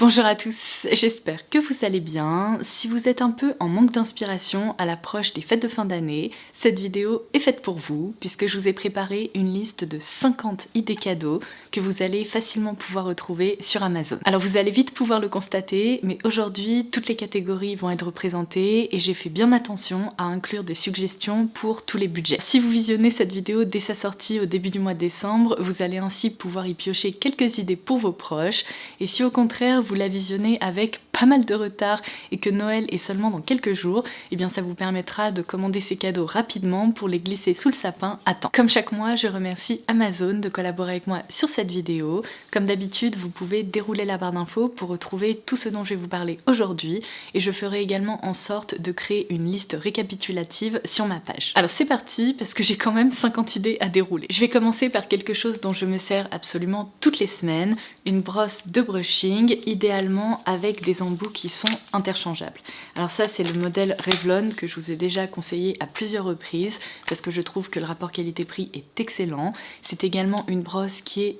Bonjour à tous, j'espère que vous allez bien. Si vous êtes un peu en manque d'inspiration à l'approche des fêtes de fin d'année, cette vidéo est faite pour vous puisque je vous ai préparé une liste de 50 idées cadeaux que vous allez facilement pouvoir retrouver sur Amazon. Alors vous allez vite pouvoir le constater, mais aujourd'hui toutes les catégories vont être représentées et j'ai fait bien attention à inclure des suggestions pour tous les budgets. Si vous visionnez cette vidéo dès sa sortie au début du mois de décembre, vous allez ainsi pouvoir y piocher quelques idées pour vos proches, et si au contraire vous la visionnez avec pas mal de retard et que Noël est seulement dans quelques jours, et bien ça vous permettra de commander ces cadeaux rapidement pour les glisser sous le sapin à temps. Comme chaque mois, je remercie Amazon de collaborer avec moi sur cette vidéo. Comme d'habitude, vous pouvez dérouler la barre d'infos pour retrouver tout ce dont je vais vous parler aujourd'hui, et je ferai également en sorte de créer une liste récapitulative sur ma page. Alors c'est parti, parce que j'ai quand même 50 idées à dérouler. Je vais commencer par quelque chose dont je me sers absolument toutes les semaines, une brosse de brushing, idéalement avec des embouts qui sont interchangeables. Alors ça, c'est le modèle Revlon que je vous ai déjà conseillé à plusieurs reprises parce que je trouve que le rapport qualité-prix est excellent. C'est également une brosse qui est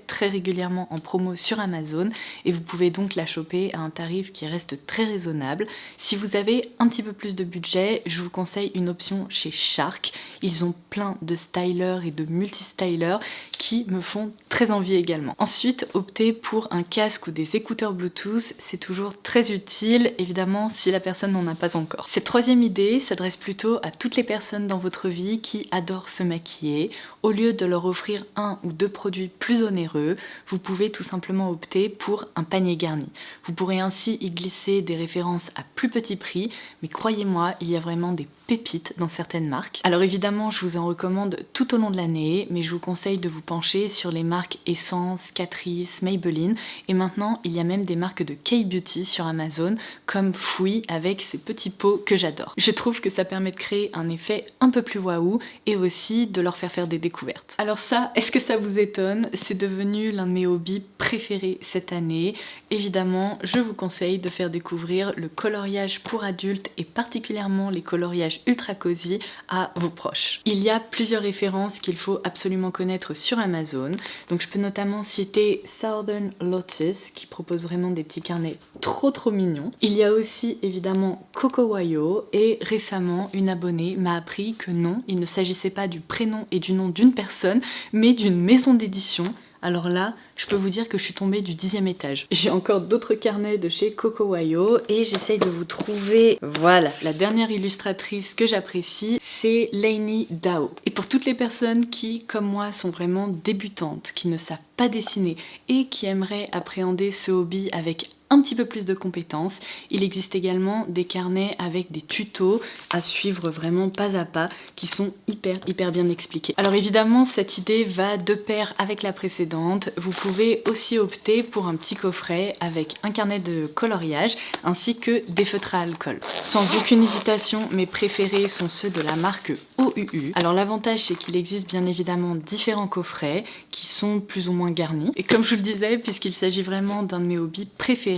très régulièrement en promo sur Amazon et vous pouvez donc la choper à un tarif qui reste très raisonnable. Si vous avez un petit peu plus de budget, je vous conseille une option chez Shark. Ils ont plein de stylers et de multi-stylers qui me font très envie également. Ensuite, optez pour un casque ou des écouteurs Bluetooth, c'est toujours très utile, évidemment si la personne n'en a pas encore. Cette troisième idée s'adresse plutôt à toutes les personnes dans votre vie qui adorent se maquiller. Au lieu de leur offrir un ou deux produits plus onéreux, vous pouvez tout simplement opter pour un panier garni. Vous pourrez ainsi y glisser des références à plus petit prix, mais croyez-moi, il y a vraiment des pépites dans certaines marques. Alors évidemment, je vous en recommande tout au long de l'année, mais je vous conseille de vous pencher sur les marques Essence, Catrice, Maybelline, et maintenant il y a même des marques de K-Beauty sur Amazon, comme Fouille avec ces petits pots que j'adore. Je trouve que ça permet de créer un effet un peu plus waouh, et aussi de leur faire des découvertes. Alors ça, est-ce que ça vous étonne? C'est devenu l'un de mes hobbies préférés cette année. Évidemment, je vous conseille de faire découvrir le coloriage pour adultes, et particulièrement les coloriages ultra cosy à vos proches. Il y a plusieurs références qu'il faut absolument connaître sur Amazon. Donc je peux notamment citer Southern Lotus qui propose vraiment des petits carnets trop mignons. Il y a aussi évidemment Coco Wayo, et récemment une abonnée m'a appris que non, il ne s'agissait pas du prénom et du nom d'une personne, mais d'une maison d'édition. Alors là, je peux vous dire que je suis tombée du 10e étage. J'ai encore d'autres carnets de chez Coco Wayo et j'essaye de vous trouver, voilà, la dernière illustratrice que j'apprécie, c'est Lainey Dao. Et pour toutes les personnes qui, comme moi, sont vraiment débutantes, qui ne savent pas dessiner et qui aimeraient appréhender ce hobby avec un petit peu plus de compétences, il existe également des carnets avec des tutos à suivre vraiment pas à pas qui sont hyper bien expliqués. Alors évidemment, cette idée va de pair avec la précédente. Vous pouvez aussi opter pour un petit coffret avec un carnet de coloriage ainsi que des feutres à alcool. Sans aucune hésitation, mes préférés sont ceux de la marque OUU. Alors l'avantage, c'est qu'il existe bien évidemment différents coffrets qui sont plus ou moins garnis. Et comme je vous le disais, puisqu'il s'agit vraiment d'un de mes hobbies préférés,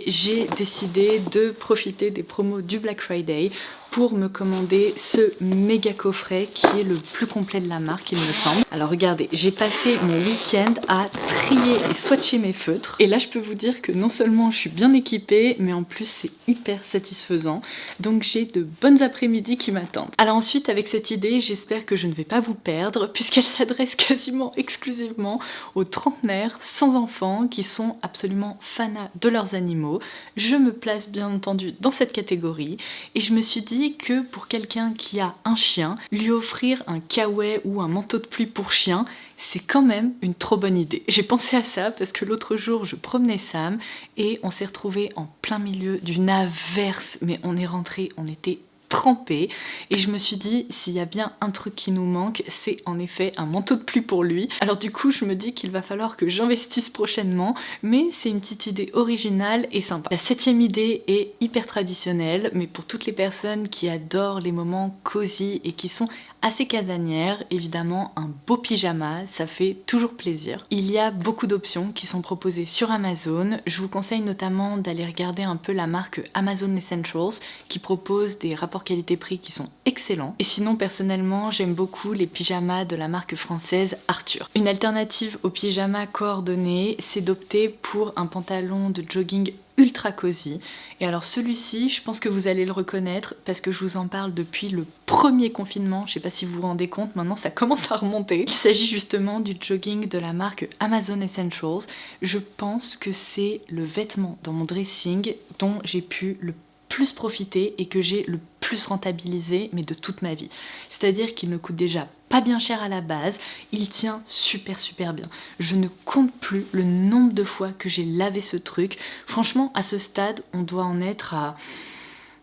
j'ai décidé de profiter des promos du Black Friday pour me commander ce méga coffret qui est le plus complet de la marque, il me semble. Alors regardez, j'ai passé mon week-end à trier et swatcher mes feutres, et là je peux vous dire que non seulement je suis bien équipée, mais en plus c'est hyper satisfaisant, donc j'ai de bonnes après-midi qui m'attendent. Alors ensuite, avec cette idée, j'espère que je ne vais pas vous perdre, puisqu'elle s'adresse quasiment exclusivement aux trentenaires sans enfants qui sont absolument fanas de leurs animaux. Je me place bien entendu dans cette catégorie, et je me suis dit que pour quelqu'un qui a un chien, lui offrir un kawaii ou un manteau de pluie pour chien, c'est quand même une trop bonne idée. J'ai pensé à ça parce que l'autre jour je promenais Sam et on s'est retrouvé en plein milieu d'une averse, mais on est rentré, on était trempé, et je me suis dit, s'il y a bien un truc qui nous manque, c'est en effet un manteau de pluie pour lui. Alors du coup, je me dis qu'il va falloir que j'investisse prochainement, mais c'est une petite idée originale et sympa. La 7e idée est hyper traditionnelle, mais pour toutes les personnes qui adorent les moments cosy et qui sont assez casanière, évidemment un beau pyjama, ça fait toujours plaisir. Il y a beaucoup d'options qui sont proposées sur Amazon. Je vous conseille notamment d'aller regarder un peu la marque Amazon Essentials qui propose des rapports qualité-prix qui sont excellents. Et sinon, personnellement, j'aime beaucoup les pyjamas de la marque française Arthur. Une alternative aux pyjamas coordonnés, c'est d'opter pour un pantalon de jogging ultra cosy. Et alors celui-ci, je pense que vous allez le reconnaître parce que je vous en parle depuis le premier confinement. Je sais pas si vous vous rendez compte, maintenant ça commence à remonter. Il s'agit justement du jogging de la marque Amazon Essentials. Je pense que c'est le vêtement dans mon dressing dont j'ai pu le plus profiter et que j'ai le plus rentabilisé, mais de toute ma vie. C'est-à-dire qu'il ne coûte déjà pas bien cher à la base, il tient super bien. Je ne compte plus le nombre de fois que j'ai lavé ce truc. Franchement, à ce stade, on doit en être à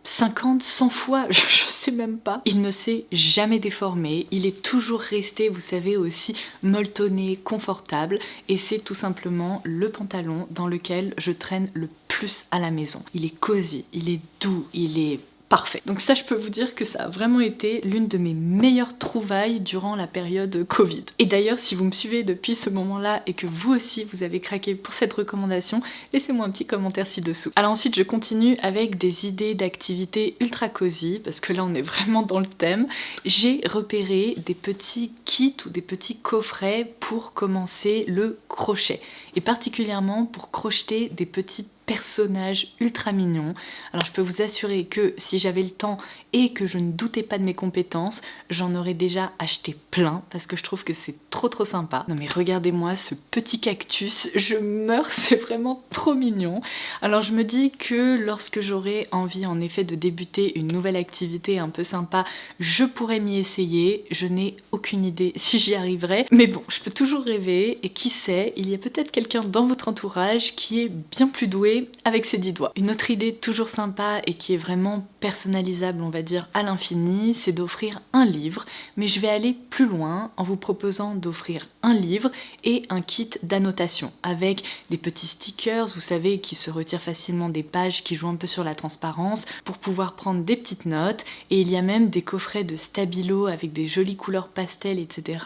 50, 100 fois, je sais même pas. Il ne s'est jamais déformé, il est toujours resté, vous savez, aussi molletonné, confortable, et c'est tout simplement le pantalon dans lequel je traîne le plus à la maison. Il est cosy, il est doux, il est parfait. Donc ça, je peux vous dire que ça a vraiment été l'une de mes meilleures trouvailles durant la période Covid. Et d'ailleurs, si vous me suivez depuis ce moment-là et que vous aussi vous avez craqué pour cette recommandation, laissez-moi un petit commentaire ci-dessous. Alors ensuite, je continue avec des idées d'activités ultra cosy, parce que là on est vraiment dans le thème. J'ai repéré des petits kits ou des petits coffrets pour commencer le crochet, et particulièrement pour crocheter des petits personnages ultra mignons. Alors je peux vous assurer que si j'avais le temps et que je ne doutais pas de mes compétences, j'en aurais déjà acheté plein parce que je trouve que c'est trop sympa. Non mais regardez-moi ce petit cactus, je meurs, c'est vraiment trop mignon. Alors je me dis que lorsque j'aurai envie en effet de débuter une nouvelle activité un peu sympa, je pourrais m'y essayer. Je n'ai aucune idée si j'y arriverai, mais bon, je peux toujours rêver, et qui sait, il y a peut-être quelqu'un dans votre entourage qui est bien plus doué avec ses 10 doigts. Une autre idée toujours sympa et qui est vraiment personnalisable, on va dire à l'infini, c'est d'offrir un livre, mais je vais aller plus loin en vous proposant d'offrir un livre et un kit d'annotation avec des petits stickers, vous savez, qui se retirent facilement des pages, qui jouent un peu sur la transparence pour pouvoir prendre des petites notes, et il y a même des coffrets de stabilo avec des jolies couleurs pastel, etc.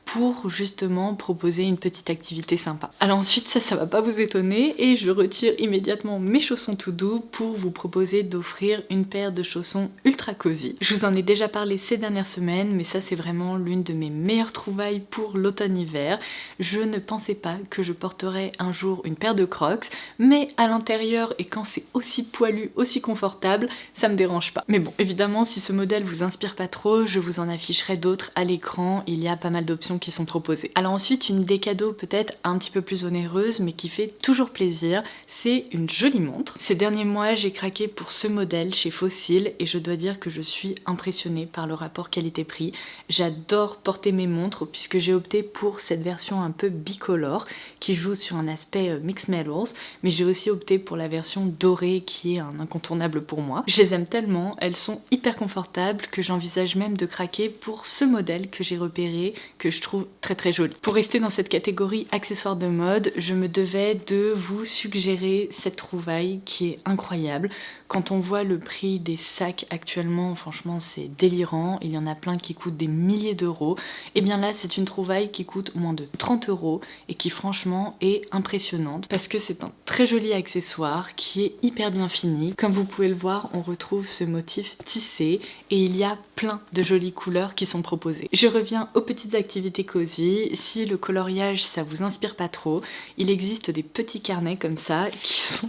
pour justement proposer une petite activité sympa. Alors ensuite, ça va pas vous étonner, et je retire immédiatement mes chaussons tout doux pour vous proposer d'offrir une paire de chaussons ultra cosy. Je vous en ai déjà parlé ces dernières semaines, mais ça c'est vraiment l'une de mes meilleures trouvailles pour l'automne-hiver. Je ne pensais pas que je porterais un jour une paire de Crocs, mais à l'intérieur, et quand c'est aussi poilu, aussi confortable, ça me dérange pas. Mais bon, évidemment, si ce modèle vous inspire pas trop, je vous en afficherai d'autres à l'écran, il y a pas mal d'options qui sont proposées. Alors ensuite, une idée cadeau peut-être un petit peu plus onéreuse, mais qui fait toujours plaisir, c'est une jolie montre. Ces derniers mois, j'ai craqué pour ce modèle chez Fossil, et je dois dire que je suis impressionnée par le rapport qualité-prix. J'adore porter mes montres puisque j'ai opté pour cette version un peu bicolore qui joue sur un aspect mixed metals, mais j'ai aussi opté pour la version dorée qui est un incontournable pour moi. Je les aime tellement, elles sont hyper confortables que j'envisage même de craquer pour ce modèle que j'ai repéré, que je trouve très joli. Pour rester dans cette catégorie accessoires de mode, je me devais de vous suggérer cette trouvaille qui est incroyable. Quand on voit le prix des sacs actuellement, franchement c'est délirant, il y en a plein qui coûtent des milliers d'euros, et bien là c'est une trouvaille qui coûte moins de 30 € et qui franchement est impressionnante parce que c'est un très joli accessoire qui est hyper bien fini. Comme vous pouvez le voir, on retrouve ce motif tissé et il y a plein de jolies couleurs qui sont proposées. Je reviens aux petites activités cosy. Si le coloriage ça vous inspire pas trop, il existe des petits carnets comme ça qui sont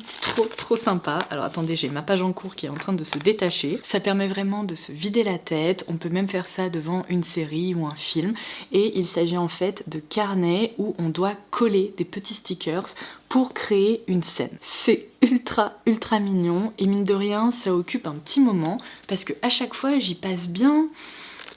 trop sympas. Alors attendez, j'ai ma page en cours qui est en train de se détacher. Ça permet vraiment de se vider la tête. On peut même faire ça devant une série ou un film, et il s'agit en fait de carnets où on doit coller des petits stickers pour créer une scène. C'est ultra mignon, et mine de rien ça occupe un petit moment parce que à chaque fois j'y passe bien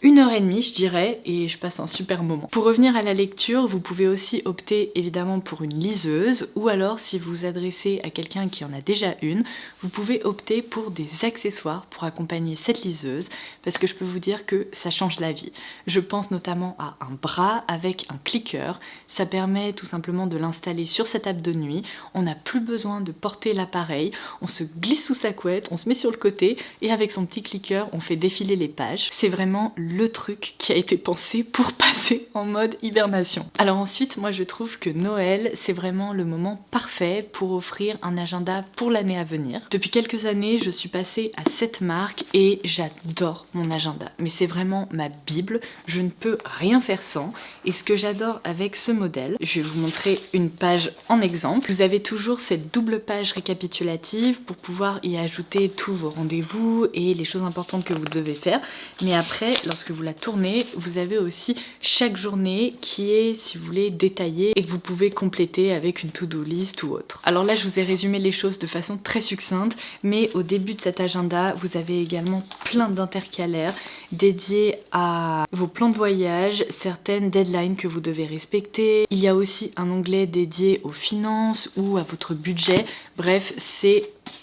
1h30 je dirais, et je passe un super moment. Pour revenir à la lecture, vous pouvez aussi opter évidemment pour une liseuse, ou alors si vous vous adressez à quelqu'un qui en a déjà une, vous pouvez opter pour des accessoires pour accompagner cette liseuse, parce que je peux vous dire que ça change la vie. Je pense notamment à un bras avec un clicker, ça permet tout simplement de l'installer sur sa table de nuit, on n'a plus besoin de porter l'appareil, on se glisse sous sa couette, on se met sur le côté, et avec son petit clicker on fait défiler les pages. C'est vraiment le truc qui a été pensé pour passer en mode hibernation. Alors ensuite, moi je trouve que Noël, c'est vraiment le moment parfait pour offrir un agenda pour l'année à venir. Depuis quelques années, je suis passée à cette marque et j'adore mon agenda. Mais c'est vraiment ma bible, je ne peux rien faire sans. Et ce que j'adore avec ce modèle, je vais vous montrer une page en exemple. Vous avez toujours cette double page récapitulative pour pouvoir y ajouter tous vos rendez-vous et les choses importantes que vous devez faire. Mais après, lorsque vous la tournez, vous avez aussi chaque journée qui est, si vous voulez, détaillée et que vous pouvez compléter avec une to-do list ou autre. Alors là, je vous ai résumé les choses de façon très succincte, mais au début de cet agenda, vous avez également plein d'intercalaires dédiés à vos plans de voyage, certaines deadlines que vous devez respecter. Il y a aussi un onglet dédié aux finances ou à votre budget. Bref,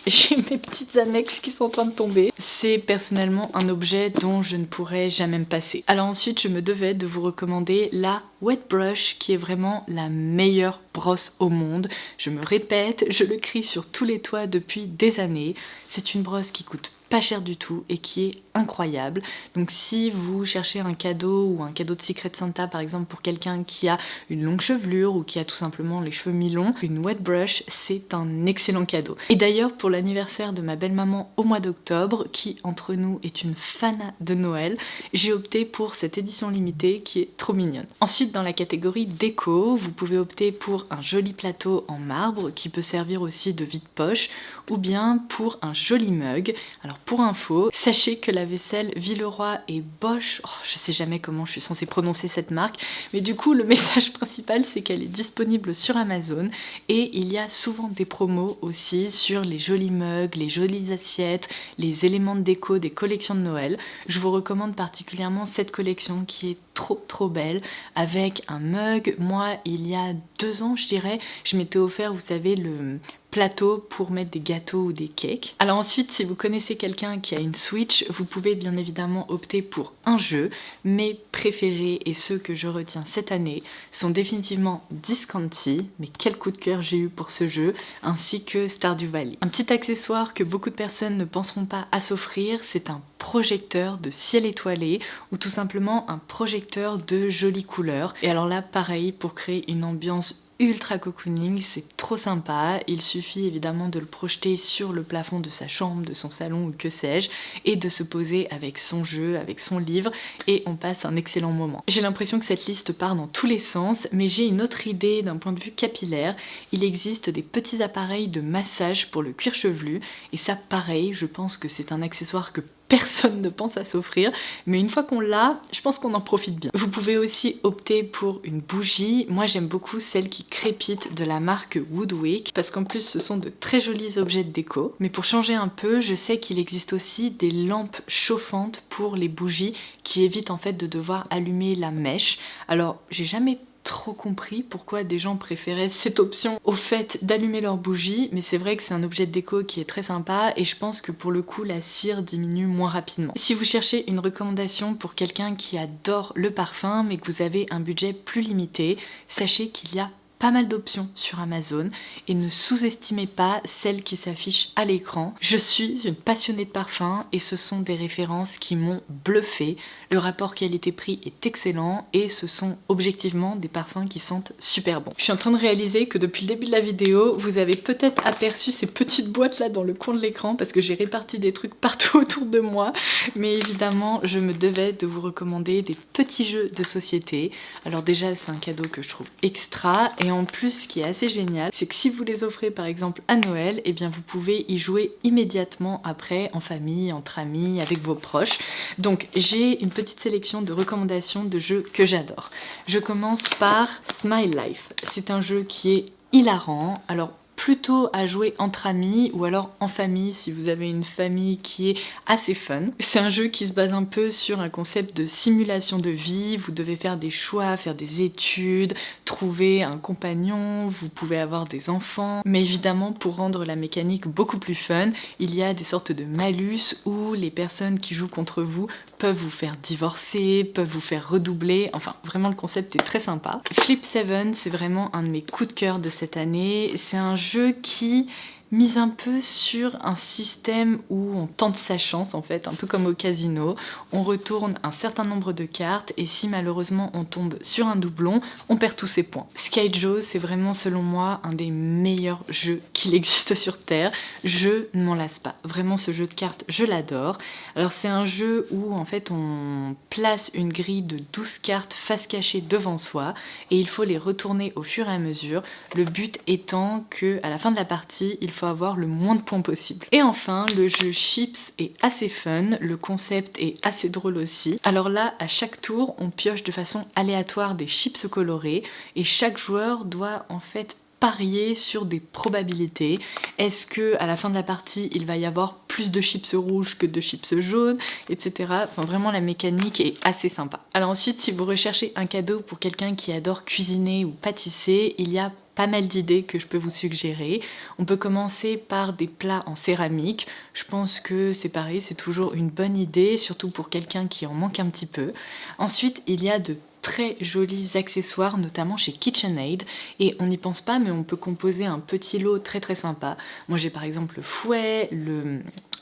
j'ai mes petites annexes qui sont en train de tomber. C'est personnellement un objet dont je ne pourrais jamais me passer. Alors ensuite, je me devais de vous recommander la Wet Brush, qui est vraiment la meilleure brosse au monde. Je me répète, je le crie sur tous les toits depuis des années. C'est une brosse qui coûte pas cher du tout et qui est incroyable. Donc si vous cherchez un cadeau ou un cadeau de Secret Santa par exemple pour quelqu'un qui a une longue chevelure ou qui a tout simplement les cheveux mi-longs, une wet brush c'est un excellent cadeau. Et d'ailleurs pour l'anniversaire de ma belle-maman au mois d'octobre, qui entre nous est une fan de Noël, j'ai opté pour cette édition limitée qui est trop mignonne. Ensuite dans la catégorie déco, vous pouvez opter pour un joli plateau en marbre qui peut servir aussi de vide-poche ou bien pour un joli mug. Alors pour info, sachez que la vaisselle Villeroy et Bosch, je sais jamais comment je suis censée prononcer cette marque, mais du coup le message principal c'est qu'elle est disponible sur Amazon et il y a souvent des promos aussi sur les jolis mugs, les jolies assiettes, les éléments de déco des collections de Noël. Je vous recommande particulièrement cette collection qui est trop belle avec un mug. Moi il y a 2 ans je dirais, je m'étais offert, vous savez, le plateau pour mettre des gâteaux ou des cakes. Alors ensuite, si vous connaissez quelqu'un qui a une Switch, vous pouvez bien évidemment opter pour un jeu. Mes préférés et ceux que je retiens cette année sont définitivement Discanti, mais quel coup de cœur j'ai eu pour ce jeu, ainsi que Stardew Valley. Un petit accessoire que beaucoup de personnes ne penseront pas à s'offrir, c'est un projecteur de ciel étoilé ou tout simplement un projecteur de jolies couleurs. Et alors là, pareil, pour créer une ambiance ultra cocooning, c'est trop sympa. Il suffit évidemment de le projeter sur le plafond de sa chambre, de son salon ou que sais-je, et de se poser avec son jeu, avec son livre, et on passe un excellent moment. J'ai l'impression que cette liste part dans tous les sens, mais j'ai une autre idée d'un point de vue capillaire. Il existe des petits appareils de massage pour le cuir chevelu, et ça pareil, je pense que c'est un accessoire que personne ne pense à s'offrir, mais une fois qu'on l'a, je pense qu'on en profite bien. Vous pouvez aussi opter pour une bougie. Moi j'aime beaucoup celle qui crépite de la marque Woodwick, parce qu'en plus ce sont de très jolis objets de déco. Mais pour changer un peu, je sais qu'il existe aussi des lampes chauffantes pour les bougies qui évitent en fait de devoir allumer la mèche. Alors j'ai jamais trop compris pourquoi des gens préféraient cette option au fait d'allumer leur bougie, mais c'est vrai que c'est un objet de déco qui est très sympa et je pense que pour le coup la cire diminue moins rapidement. Si vous cherchez une recommandation pour quelqu'un qui adore le parfum mais que vous avez un budget plus limité, sachez qu'il y a pas mal d'options sur Amazon et ne sous-estimez pas celles qui s'affichent à l'écran. Je suis une passionnée de parfums et ce sont des références qui m'ont bluffé. Le rapport qualité-prix est excellent et ce sont objectivement des parfums qui sentent super bon. Je suis en train de réaliser que depuis le début de la vidéo, vous avez peut-être aperçu ces petites boîtes là dans le coin de l'écran parce que j'ai réparti des trucs partout autour de moi, mais évidemment je me devais de vous recommander des petits jeux de société. Alors déjà c'est un cadeau que je trouve extra. Et en plus, ce qui est assez génial, c'est que si vous les offrez par exemple à Noël, eh bien vous pouvez y jouer immédiatement après, en famille, entre amis, avec vos proches. Donc j'ai une petite sélection de recommandations de jeux que j'adore. Je commence par Smile Life. C'est un jeu qui est hilarant. Alors plutôt à jouer entre amis ou alors en famille si vous avez une famille qui est assez fun. C'est un jeu qui se base un peu sur un concept de simulation de vie. Vous devez faire des choix, faire des études, trouver un compagnon, vous pouvez avoir des enfants. Mais évidemment, pour rendre la mécanique beaucoup plus fun, il y a des sortes de malus où les personnes qui jouent contre vous peuvent vous faire divorcer, peuvent vous faire redoubler. Enfin, vraiment le concept est très sympa. Flip 7, c'est vraiment un de mes coups de cœur de cette année. C'est un jeu qui mise un peu sur un système où on tente sa chance en fait, un peu comme au casino. On retourne un certain nombre de cartes et si malheureusement on tombe sur un doublon, on perd tous ses points. Skyjo, c'est vraiment selon moi un des meilleurs jeux qu'il existe sur Terre. Je ne m'en lasse pas. Vraiment ce jeu de cartes, je l'adore. Alors c'est un jeu où en fait on place une grille de 12 cartes face cachée devant soi et il faut les retourner au fur et à mesure. Le but étant que à la fin de la partie, il faut avoir le moins de points possible. Et enfin, le jeu Chips est assez fun, le concept est assez drôle aussi. Alors là, à chaque tour, on pioche de façon aléatoire des chips colorés et chaque joueur doit en fait parier sur des probabilités. Est-ce que à la fin de la partie, il va y avoir plus de chips rouges que de chips jaunes, etc. Enfin, vraiment, la mécanique est assez sympa. Alors ensuite, si vous recherchez un cadeau pour quelqu'un qui adore cuisiner ou pâtisser, il y a pas mal d'idées que je peux vous suggérer. On peut commencer par des plats en céramique. Je pense que c'est pareil, c'est toujours une bonne idée, surtout pour quelqu'un qui en manque un petit peu. Ensuite, il y a de très jolis accessoires, notamment chez KitchenAid, et on n'y pense pas, mais on peut composer un petit lot très très sympa. Moi j'ai par exemple le fouet,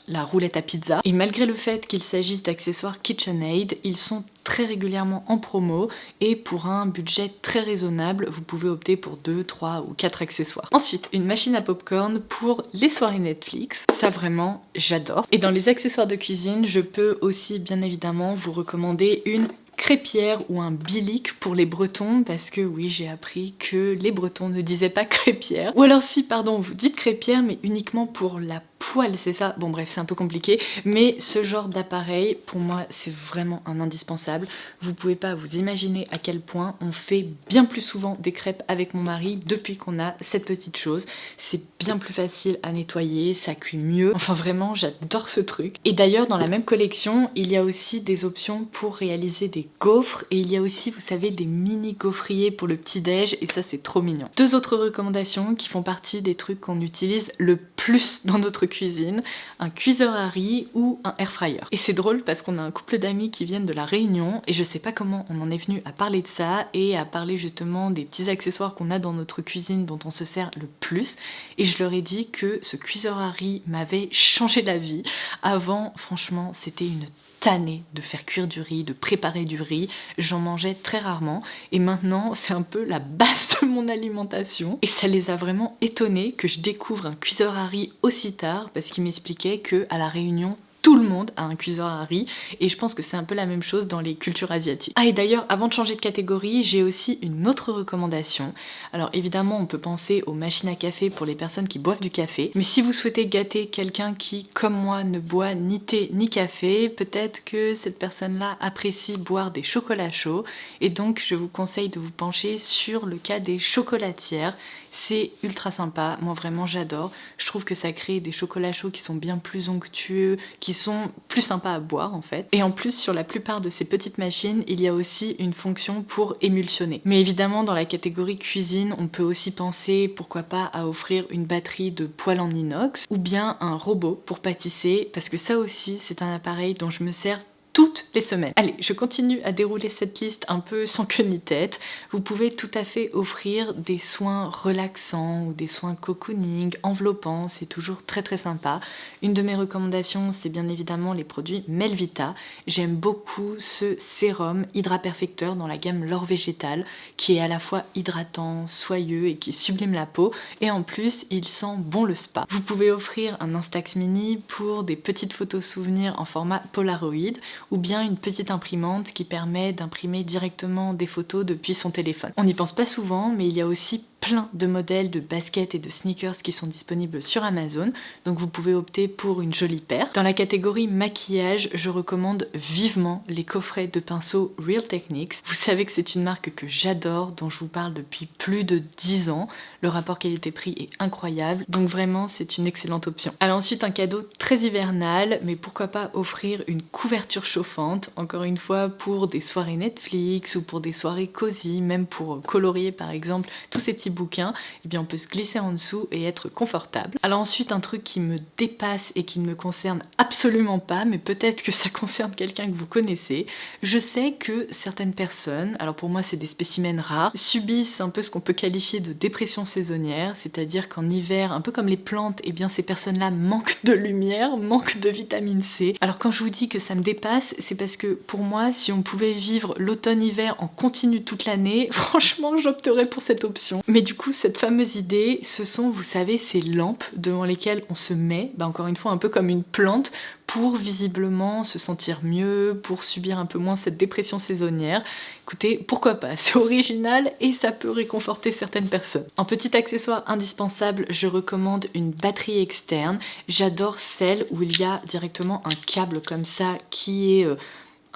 la roulette à pizza, et malgré le fait qu'il s'agisse d'accessoires KitchenAid, ils sont très régulièrement en promo et pour un budget très raisonnable, vous pouvez opter pour 2, 3 ou 4 accessoires. Ensuite, une machine à popcorn pour les soirées Netflix, ça vraiment j'adore. Et dans les accessoires de cuisine, je peux aussi bien évidemment vous recommander une crêpière ou un bilic pour les Bretons, parce que oui, j'ai appris que les Bretons ne disaient pas crêpière. Ou alors si, pardon, vous dites crêpière, mais uniquement pour la poêle, c'est ça? Bon bref, c'est un peu compliqué, mais ce genre d'appareil, pour moi, c'est vraiment un indispensable. Vous pouvez pas vous imaginer à quel point on fait bien plus souvent des crêpes avec mon mari depuis qu'on a cette petite chose. C'est bien plus facile à nettoyer, ça cuit mieux. Enfin vraiment, j'adore ce truc. Et d'ailleurs, dans la même collection, il y a aussi des options pour réaliser des gaufres et il y a aussi, vous savez, des mini gaufriers pour le petit-déj et ça, c'est trop mignon. Deux autres recommandations qui font partie des trucs qu'on utilise le plus dans notre cuisine, un cuiseur à riz ou un air fryer. Et c'est drôle parce qu'on a un couple d'amis qui viennent de la Réunion et je sais pas comment on en est venu à parler de ça et à parler justement des petits accessoires qu'on a dans notre cuisine dont on se sert le plus et je leur ai dit que ce cuiseur à riz m'avait changé la vie. Avant, franchement, c'était une tannée de faire cuire du riz, de préparer du riz, j'en mangeais très rarement et maintenant c'est un peu la base de mon alimentation et ça les a vraiment étonnés que je découvre un cuiseur à riz aussi tard parce qu'ils m'expliquaient que à la Réunion tout le monde a un cuiseur à riz et je pense que c'est un peu la même chose dans les cultures asiatiques. Ah et d'ailleurs avant de changer de catégorie j'ai aussi une autre recommandation. Alors évidemment on peut penser aux machines à café pour les personnes qui boivent du café mais si vous souhaitez gâter quelqu'un qui comme moi ne boit ni thé ni café peut-être que cette personne là apprécie boire des chocolats chauds et donc je vous conseille de vous pencher sur le cas des chocolatières. C'est ultra sympa, moi vraiment j'adore. Je trouve que ça crée des chocolats chauds qui sont bien plus onctueux, qui sont plus sympas à boire en fait. Et en plus sur la plupart de ces petites machines, il y a aussi une fonction pour émulsionner. Mais évidemment dans la catégorie cuisine, on peut aussi penser pourquoi pas à offrir une batterie de poêle en inox ou bien un robot pour pâtisser parce que ça aussi c'est un appareil dont je me sers toutes les semaines. Allez, je continue à dérouler cette liste un peu sans queue ni tête. Vous pouvez tout à fait offrir des soins relaxants ou des soins cocooning, enveloppants, c'est toujours très très sympa. Une de mes recommandations, c'est bien évidemment les produits Melvita. J'aime beaucoup ce sérum Hydra Perfecteur dans la gamme L'Or Végétal, qui est à la fois hydratant, soyeux et qui sublime la peau, et en plus, il sent bon le spa. Vous pouvez offrir un Instax Mini pour des petites photos souvenirs en format Polaroid, ou bien une petite imprimante qui permet d'imprimer directement des photos depuis son téléphone. On n'y pense pas souvent, mais il y a aussi plein de modèles de baskets et de sneakers qui sont disponibles sur Amazon, donc vous pouvez opter pour une jolie paire. Dans la catégorie maquillage, je recommande vivement les coffrets de pinceaux Real Techniques. Vous savez que c'est une marque que j'adore, dont je vous parle depuis plus de 10 ans. Le rapport qualité-prix est incroyable, donc vraiment c'est une excellente option. Alors ensuite un cadeau très hivernal, mais pourquoi pas offrir une couverture chauffante, encore une fois pour des soirées Netflix ou pour des soirées cosy, même pour colorier par exemple tous ces petits bouquin, eh bien on peut se glisser en dessous et être confortable. Alors ensuite, un truc qui me dépasse et qui ne me concerne absolument pas, mais peut-être que ça concerne quelqu'un que vous connaissez. Je sais que certaines personnes, alors pour moi c'est des spécimens rares, subissent un peu ce qu'on peut qualifier de dépression saisonnière, c'est-à-dire qu'en hiver, un peu comme les plantes, eh bien ces personnes-là manquent de lumière, manquent de vitamine C. Alors quand je vous dis que ça me dépasse, c'est parce que pour moi, si on pouvait vivre l'automne-hiver en continu toute l'année, franchement j'opterais pour cette option. Mais du coup, cette fameuse idée, ce sont, vous savez, ces lampes devant lesquelles on se met, encore une fois un peu comme une plante, pour visiblement se sentir mieux, pour subir un peu moins cette dépression saisonnière. Écoutez, pourquoi pas, c'est original et ça peut réconforter certaines personnes. En petit accessoire indispensable, je recommande une batterie externe. J'adore celle où il y a directement un câble comme ça qui est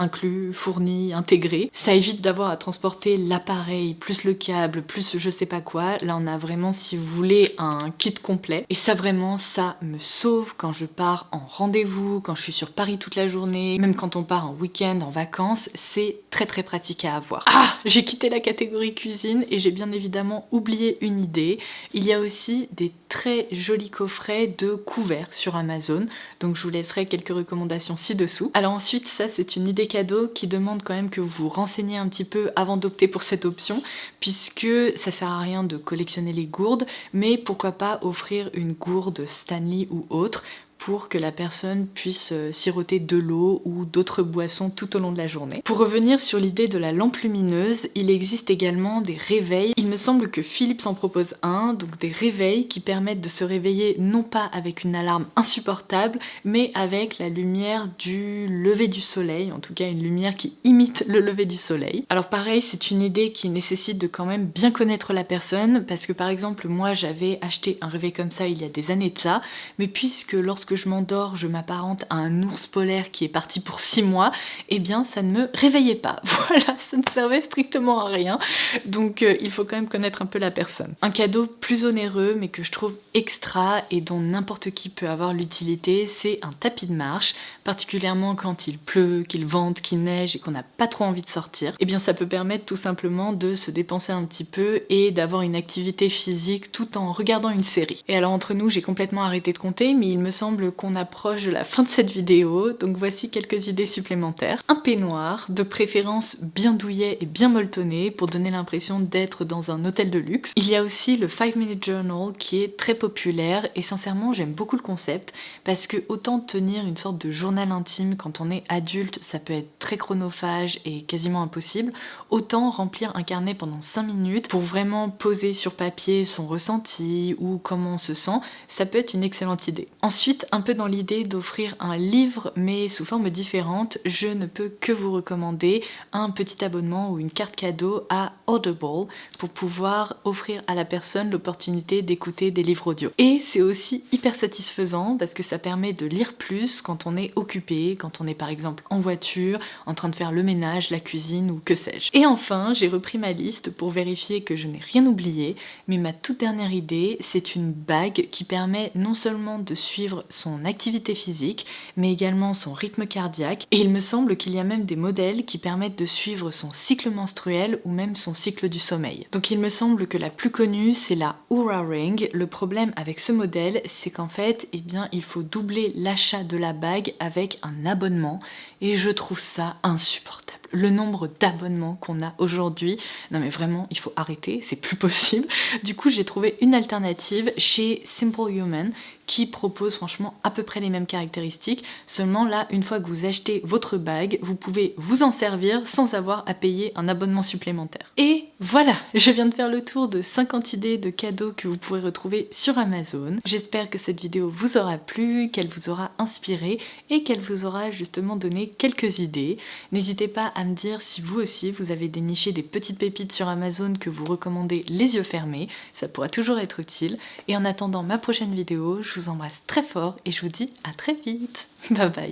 inclus, fourni, intégré. Ça évite d'avoir à transporter l'appareil, plus le câble, plus je sais pas quoi. Là on a vraiment, si vous voulez, un kit complet. Et ça vraiment, ça me sauve quand je pars en rendez-vous, quand je suis sur Paris toute la journée, même quand on part en week-end, en vacances, c'est très pratique à avoir. Ah, j'ai quitté la catégorie cuisine et j'ai bien évidemment oublié une idée. Il y a aussi des très jolis coffrets de couverts sur Amazon, donc je vous laisserai quelques recommandations ci-dessous. Alors ensuite, ça c'est une idée cadeau qui demande quand même que vous vous renseigniez un petit peu avant d'opter pour cette option, puisque ça sert à rien de collectionner les gourdes, mais pourquoi pas offrir une gourde Stanley ou autre pour que la personne puisse siroter de l'eau ou d'autres boissons tout au long de la journée. Pour revenir sur l'idée de la lampe lumineuse, il existe également des réveils. Il me semble que Philips en propose un, donc des réveils qui permettent de se réveiller non pas avec une alarme insupportable, mais avec la lumière du lever du soleil, en tout cas une lumière qui imite le lever du soleil. Alors pareil, c'est une idée qui nécessite de quand même bien connaître la personne, parce que par exemple moi j'avais acheté un réveil comme ça il y a des années de ça, mais puisque lorsque je m'endors, je m'apparente à un ours polaire qui est parti pour 6 mois, eh bien ça ne me réveillait pas. Voilà, ça ne servait strictement à rien. Donc il faut quand même connaître un peu la personne. Un cadeau plus onéreux, mais que je trouve extra et dont n'importe qui peut avoir l'utilité, c'est un tapis de marche, particulièrement quand il pleut, qu'il vente, qu'il neige et qu'on n'a pas trop envie de sortir. Eh bien ça peut permettre tout simplement de se dépenser un petit peu et d'avoir une activité physique tout en regardant une série. Et alors entre nous, j'ai complètement arrêté de compter, mais il me semble qu'on approche de la fin de cette vidéo, donc voici quelques idées supplémentaires. Un peignoir, de préférence bien douillet et bien molletonné pour donner l'impression d'être dans un hôtel de luxe. Il y a aussi le 5-minute journal qui est très populaire et sincèrement j'aime beaucoup le concept parce que autant tenir une sorte de journal intime quand on est adulte, ça peut être très chronophage et quasiment impossible, autant remplir un carnet pendant 5 minutes pour vraiment poser sur papier son ressenti ou comment on se sent, ça peut être une excellente idée. Ensuite, un peu dans l'idée d'offrir un livre mais sous forme différente, je ne peux que vous recommander un petit abonnement ou une carte cadeau à Audible pour pouvoir offrir à la personne l'opportunité d'écouter des livres audio. Et c'est aussi hyper satisfaisant parce que ça permet de lire plus quand on est occupé, quand on est par exemple en voiture, en train de faire le ménage, la cuisine ou que sais-je. Et enfin, j'ai repris ma liste pour vérifier que je n'ai rien oublié, mais ma toute dernière idée, c'est une bague qui permet non seulement de suivre son activité physique, mais également son rythme cardiaque. Et il me semble qu'il y a même des modèles qui permettent de suivre son cycle menstruel ou même son cycle du sommeil. Donc il me semble que la plus connue, c'est la Oura Ring. Le problème avec ce modèle, c'est qu'en fait, eh bien, il faut doubler l'achat de la bague avec un abonnement. Et je trouve ça insupportable. Le nombre d'abonnements qu'on a aujourd'hui, non mais vraiment, il faut arrêter, c'est plus possible. Du coup, j'ai trouvé une alternative chez Simple Human qui propose franchement à peu près les mêmes caractéristiques. Seulement là, une fois que vous achetez votre bague, vous pouvez vous en servir sans avoir à payer un abonnement supplémentaire. Et voilà, je viens de faire le tour de 50 idées de cadeaux que vous pourrez retrouver sur Amazon. J'espère que cette vidéo vous aura plu, qu'elle vous aura inspiré et qu'elle vous aura justement donné quelques idées. N'hésitez pas à me dire si vous aussi vous avez déniché des petites pépites sur Amazon que vous recommandez les yeux fermés, ça pourra toujours être utile. Et en attendant ma prochaine vidéo, je vous embrasse très fort et je vous dis à très vite. Bye bye.